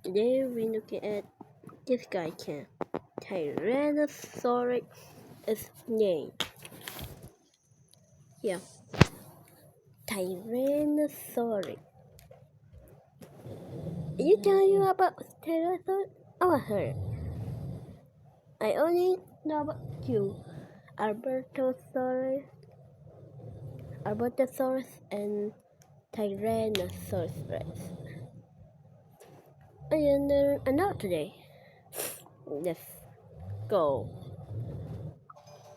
Today we're looking at this guy here. Tyrannosaurus is name. Yeah. Tyrannosaurus. You tell you about Tyrannosaurus? Oh, I heard. I only know about two. Albertosaurus and Tyrannosaurus Rex. I learned a lot today. Let's go.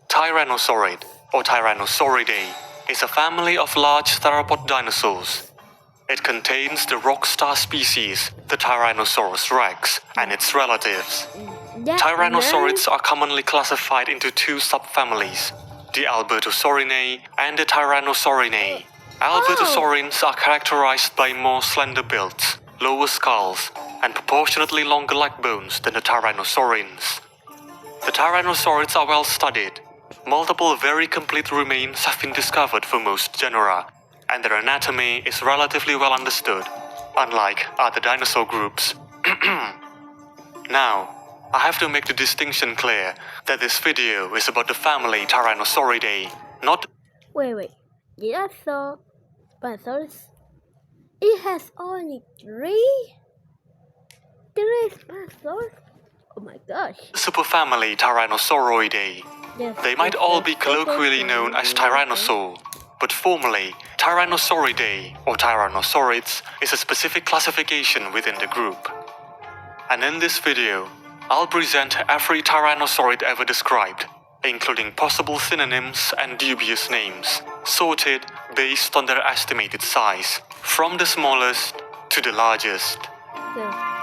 Tyrannosaurid, or Tyrannosauridae, is a family of large theropod dinosaurs. It contains the rockstar species, the Tyrannosaurus rex, and its relatives. Tyrannosaurids are commonly classified into two subfamilies, the Albertosaurinae and the Tyrannosaurinae. Albertosaurines are characterized by more slender builds, lower skulls, and proportionately longer leg bones than the Tyrannosaurines. The Tyrannosaurids are well studied. Multiple very complete remains have been discovered for most genera, and their anatomy is relatively well understood, unlike other dinosaur groups. Now, I have to make the distinction clear that this video is about the family Tyrannosauridae, not... Wait. Did I saw Spinosaurus? It has only three Spinosaurus? Oh my gosh. superfamily Tyrannosauroidae. They might all be colloquially known as Tyrannosaur, but formally, Tyrannosauridae, or Tyrannosaurids, is a specific classification within the group. And in this video, I'll present every Tyrannosaurid ever described, including possible synonyms and dubious names, sorted based on their estimated size, from the smallest to the largest. Yeah.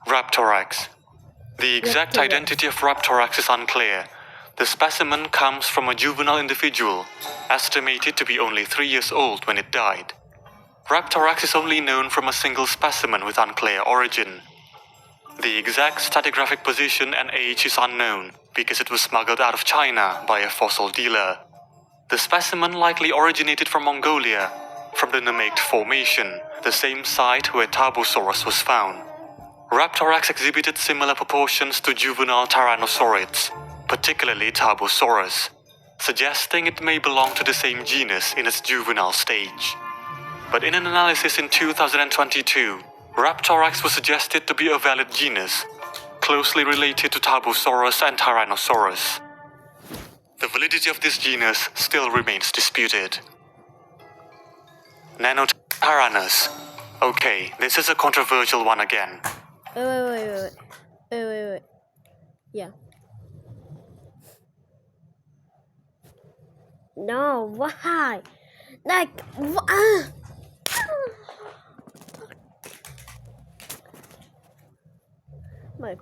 Raptorax. The exact identity of Raptorax is unclear. The specimen comes from a juvenile individual, estimated to be only 3 years old when it died. Raptorax is only known from a single specimen with unclear origin. The exact stratigraphic position and age is unknown because it was smuggled out of China by a fossil dealer. The specimen likely originated from Mongolia, from the Namaked Formation, the same site where Tarbosaurus was found. Raptorax exhibited similar proportions to juvenile Tyrannosaurids, particularly Tarbosaurus, suggesting it may belong to the same genus in its juvenile stage. But in an analysis in 2022, Raptorax was suggested to be a valid genus, closely related to Tarbosaurus and Tyrannosaurus. The validity of this genus still remains disputed. Nanotyrannus. Okay, this is a controversial one again. Wait. Yeah. No, why? Like, My.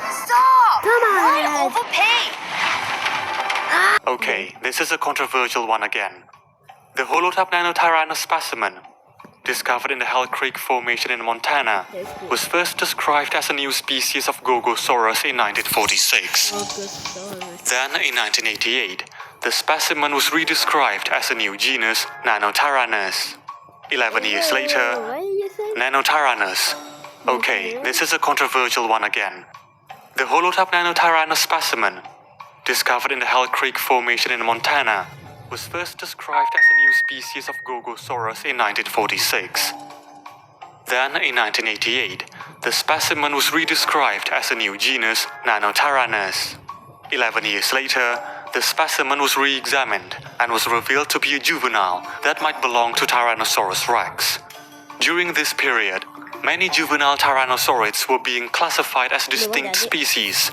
Stop! Come on! Why overpay? Okay, this is a controversial one again. The holotype Nanotyrannus specimen, discovered in the Hell Creek Formation in Montana, was first described as a new species of Gogosaurus in 1946. Then, in 1988, the specimen was redescribed as a new genus, Nanotyrannus. 11 years later, What did you say? Nanotyrannus. Okay, this is a controversial one again. The holotype Nanotyrannus specimen, discovered in the Hell Creek Formation in Montana, was first described as a new species of Gogosaurus in 1946. Then, in 1988, the specimen was redescribed as a new genus, Nanotyrannus. 11 years later, the specimen was re-examined and was revealed to be a juvenile that might belong to Tyrannosaurus rex. During this period, many juvenile Tyrannosaurids were being classified as distinct species.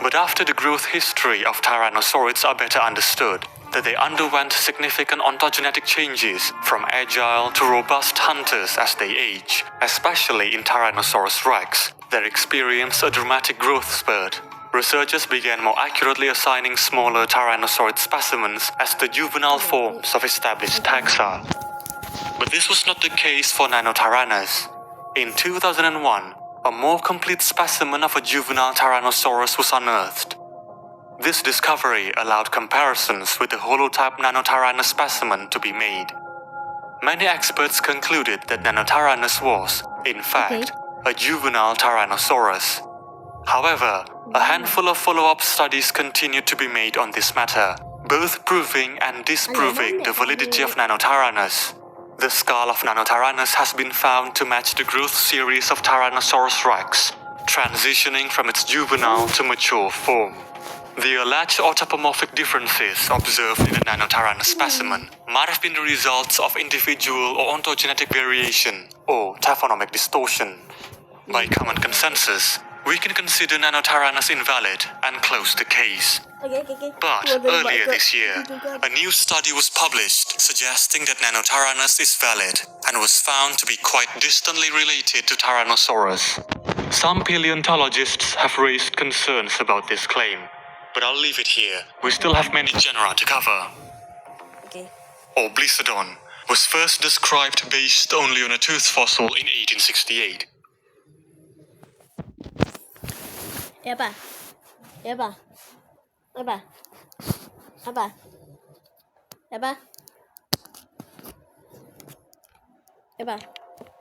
But after the growth history of Tyrannosaurids are better understood, that they underwent significant ontogenetic changes from agile to robust hunters as they age, especially in Tyrannosaurus rex, that experienced a dramatic growth spurt. Researchers began more accurately assigning smaller Tyrannosaurid specimens as the juvenile forms of established taxa. But this was not the case for Nanotyrannus. In 2001, a more complete specimen of a juvenile Tyrannosaurus was unearthed. This discovery allowed comparisons with the holotype Nanotyrannus specimen to be made. Many experts concluded that Nanotyrannus was, in fact, a juvenile Tyrannosaurus. However, a handful of follow-up studies continued to be made on this matter, both proving and disproving the validity of Nanotyrannus. The skull of Nanotyrannus has been found to match the growth series of Tyrannosaurus rex, transitioning from its juvenile to mature form. The alleged autapomorphic differences observed in the Nanotyrannus specimen might have been the results of individual or ontogenetic variation, or taphonomic distortion. By common consensus, we can consider Nanotyrannus invalid and close the case. But earlier this year, a new study was published suggesting that Nanotyrannus is valid and was found to be quite distantly related to Tyrannosaurus. Some paleontologists have raised concerns about this claim, but I'll leave it here. We still have many genera to cover. Oblisodon was first described based only on a tooth fossil in 1868. Apa?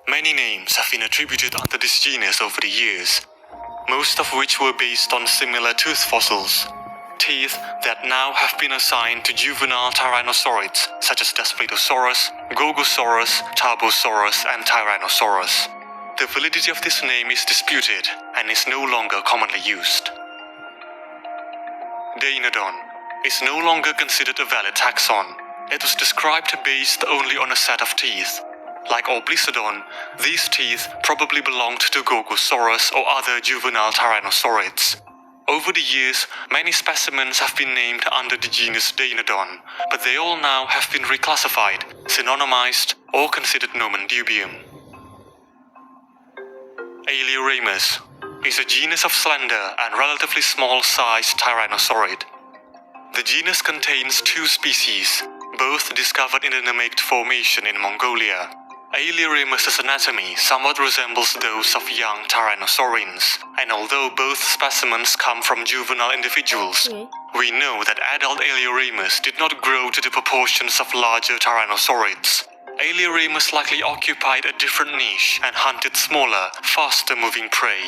Many names have been attributed under this genus over the years, most of which were based on similar tooth fossils, teeth that now have been assigned to juvenile tyrannosaurids such as Daspletosaurus, Gorgosaurus, Tarbosaurus, and Tyrannosaurus. The validity of this name is disputed and is no longer commonly used. Deinodon is no longer considered a valid taxon. It was described based only on a set of teeth. Like Oblisodon, these teeth probably belonged to Gorgosaurus or other juvenile tyrannosaurids. Over the years, many specimens have been named under the genus Deinodon, but they all now have been reclassified, synonymized, or considered nomen dubium. Ailioramus is a genus of slender and relatively small-sized tyrannosaurid. The genus contains two species, both discovered in the Namaked Formation in Mongolia. Ailioramus's anatomy somewhat resembles those of young tyrannosaurians, and although both specimens come from juvenile individuals, we know that adult Ailioramus did not grow to the proportions of larger tyrannosaurids. Ailioramus likely occupied a different niche and hunted smaller, faster-moving prey,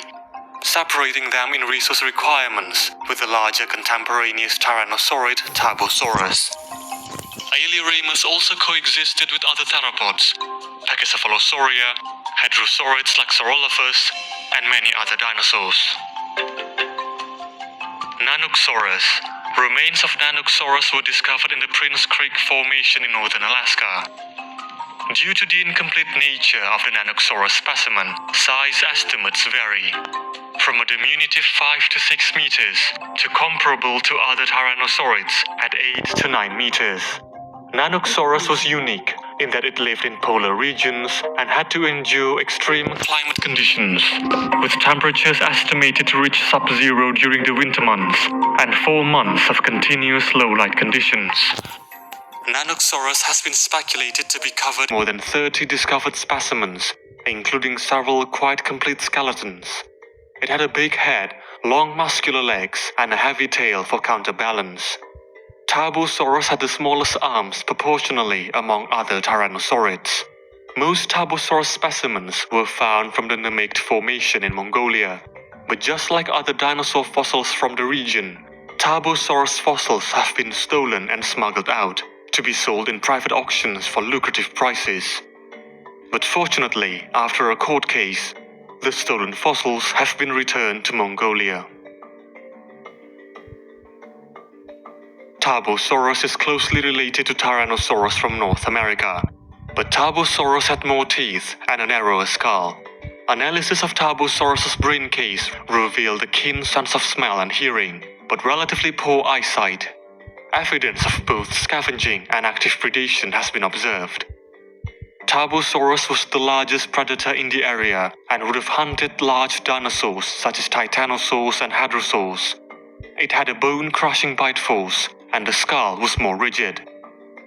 separating them in resource requirements with the larger contemporaneous tyrannosaurid Tarbosaurus. Ailioramus also coexisted with other theropods, Pachycephalosauria, hadrosaurids like Saurolophus, and many other dinosaurs. Nanoxaurus. Remains of Nanoxaurus were discovered in the Prince Creek Formation in northern Alaska. Due to the incomplete nature of the Nanoxaurus specimen, size estimates vary, from a diminutive 5 to 6 meters to comparable to other tyrannosaurids at 8 to 9 meters. Nanoxaurus was unique in that it lived in polar regions and had to endure extreme climate conditions, with temperatures estimated to reach sub-zero during the winter months and 4 months of continuous low-light conditions. Nanoxaurus has been speculated to be covered more than 30 discovered specimens, including several quite complete skeletons. It had a big head, long muscular legs, and a heavy tail for counterbalance. Tarbosaurus had the smallest arms proportionally among other tyrannosaurids. Most Tarbosaurus specimens were found from the Namaked Formation in Mongolia, but just like other dinosaur fossils from the region, Tarbosaurus fossils have been stolen and smuggled out to be sold in private auctions for lucrative prices. But fortunately, after a court case, the stolen fossils have been returned to Mongolia. Tarbosaurus is closely related to Tyrannosaurus from North America, but Tarbosaurus had more teeth and a narrower skull. Analysis of Tarbosaurus's brain case revealed a keen sense of smell and hearing, but relatively poor eyesight. Evidence of both scavenging and active predation has been observed. Tarbosaurus was the largest predator in the area and would have hunted large dinosaurs such as Titanosaurs and Hadrosaurs. It had a bone-crushing bite force, and the skull was more rigid.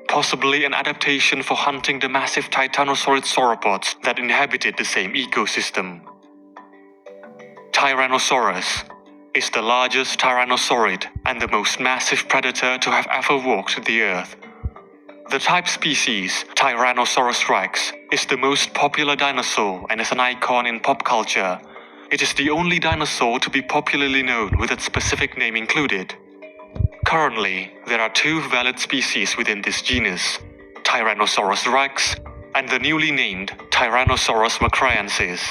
possibly an adaptation for hunting the massive titanosaurid sauropods that inhabited the same ecosystem. Tyrannosaurus is the largest tyrannosaurid and the most massive predator to have ever walked the earth. The type species, Tyrannosaurus rex, is the most popular dinosaur and is an icon in pop culture. It is the only dinosaur to be popularly known with its specific name included. Currently, there are two valid species within this genus, Tyrannosaurus rex and the newly named Tyrannosaurus macraensis.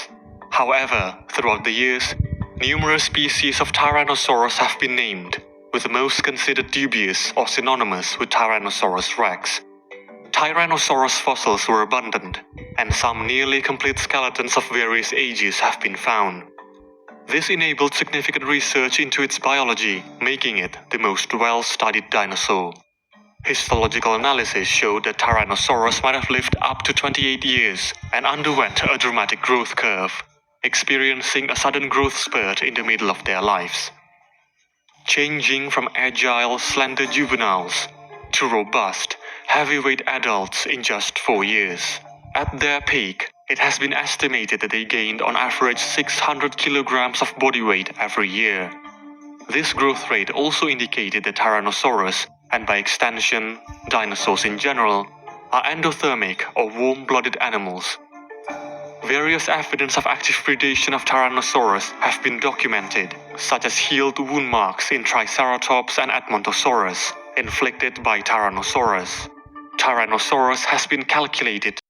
However, throughout the years, numerous species of Tyrannosaurus have been named, with the most considered dubious or synonymous with Tyrannosaurus rex. Tyrannosaurus fossils were abundant, and some nearly complete skeletons of various ages have been found. This enabled significant research into its biology, making it the most well-studied dinosaur. Histological analysis showed that Tyrannosaurus might have lived up to 28 years and underwent a dramatic growth curve, experiencing a sudden growth spurt in the middle of their lives, changing from agile, slender juveniles to robust, heavyweight adults in just 4 years. At their peak, it has been estimated that they gained on average 600 kilograms of body weight every year. This growth rate also indicated that Tyrannosaurus, and by extension, dinosaurs in general, are endothermic or warm-blooded animals. Various evidence of active predation of Tyrannosaurus have been documented, such as healed wound marks in Triceratops and Edmontosaurus, inflicted by Tyrannosaurus. Tyrannosaurus has been calculated